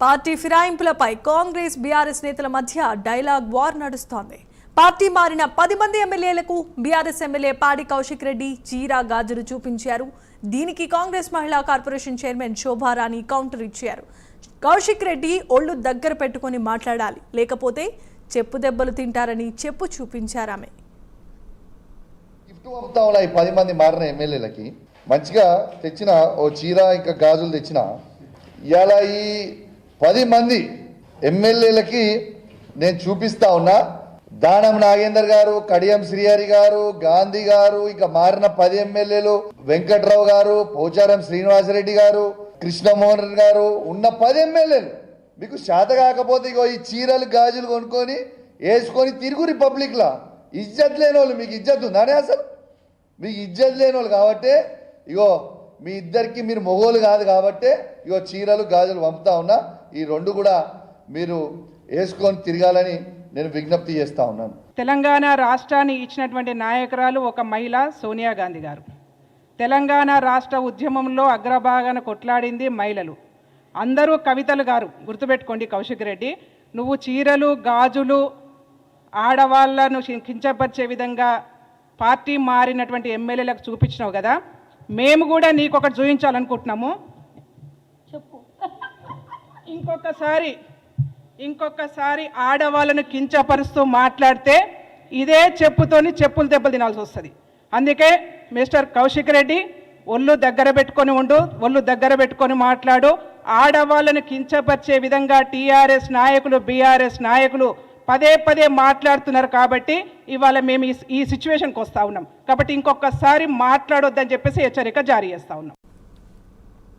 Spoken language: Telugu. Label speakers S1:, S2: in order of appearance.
S1: పార్టీ ఫిరాయింపులపై కాంగ్రెస్ బీఆర్ఎస్ నేతల మధ్య డైలాగ్ వార్ నడుస్తోంది. పార్టీ మారిన 10 మంది ఎమ్మెల్యేలకు బీఆర్ఎస్ ఎమ్మెల్యే పాడి కౌశిక్ రెడ్డి చీరా గాజులు చూపించారు. దీనికి కాంగ్రెస్ మహిళా కార్పొరేషన్ చైర్మన్ శోభారాణి కౌంటర్ ఇచ్చారు. కౌశిక్ రెడ్డి ఒళ్ళు దగ్గర పెట్టుకొని మాట్లాడాలి, లేకపోతే చెప్పు దెబ్బలు తింటారని చెప్పు చూపించారు. ఆమె
S2: గిఫ్ట్ పంపుతాం. 10 మంది మారిన ఎమ్మెల్యేలకి మంచిగా తెచ్చిన ఓ చీర ఇంకా గాజులు తెచ్చిన ఇవాళ ఈ 10 మంది ఎమ్మెల్యేలకి నేను చూపిస్తా ఉన్నా. దానం నాగేందర్ గారు, కడియం శ్రీహరి గారు, గాంధీ గారు, ఇక మారిన 10 ఎమ్మెల్యేలు, వెంకట్రావు గారు, పోచారం శ్రీనివాసరెడ్డి గారు, కృష్ణమోహన్ గారు, ఉన్న 10 ఎమ్మెల్యేలు మీకు శాత కాకపోతే ఇగో ఈ చీరలు గాజులు కొనుక్కొని వేసుకొని తిరుగు రిపబ్లిక్లా. ఇజ్జత్ లేని వాళ్ళు, మీకు ఇజ్జత్ ఉందానే? అసలు మీకు ఇజ్జత్ లేని వాళ్ళు కాబట్టి ఇగో మీ ఇద్దరికి మీరు మొగోలు కాదు కాబట్టి ఇగో చీరలు గాజులు పంపుతా ఉన్నా. ఈ 2 కూడా మీరు వేసుకొని తిరగాలని నేను విజ్ఞప్తి చేస్తా ఉన్నాను.
S3: తెలంగాణ రాష్ట్రాన్ని ఇచ్చినటువంటి నాయకురాలు ఒక మహిళ సోనియా గాంధీ గారు. తెలంగాణ రాష్ట్ర ఉద్యమంలో అగ్రభాగాన కొట్లాడింది మహిళలు. అందరూ కవితలు గారు. గుర్తుపెట్టుకోండి కౌశిక్ రెడ్డి, నువ్వు చీరలు గాజులు ఆడవాళ్లను కించపరిచే విధంగా పార్టీ మారినటువంటి ఎమ్మెల్యేలకు చూపించినావు కదా, మేము కూడా నీకు ఒకటి చూపించాలనుకుంటున్నాము. చెప్పు. ఇంకొకసారి ఆడవాళ్ళను కించపరుస్తూ మాట్లాడితే ఇదే చెప్పుతోని చెప్పులు దెబ్బలు తినాల్సి వస్తుంది. అందుకే మిస్టర్ కౌశిక్ రెడ్డి ఒళ్ళు దగ్గర పెట్టుకొని ఉండు, ఒళ్ళు దగ్గర పెట్టుకొని మాట్లాడు. ఆడవాళ్ళను కించపరిచే విధంగా టీఆర్ఎస్ నాయకులు, బీఆర్ఎస్ నాయకులు పదే మాట్లాడుతున్నారు కాబట్టి ఇవాళ మేము ఈ సిచ్యువేషన్కి వస్తూ ఉన్నాం. కాబట్టి ఇంకొకసారి మాట్లాడొద్దని చెప్పేసి హెచ్చరిక జారీ చేస్తూ ఉన్నాం.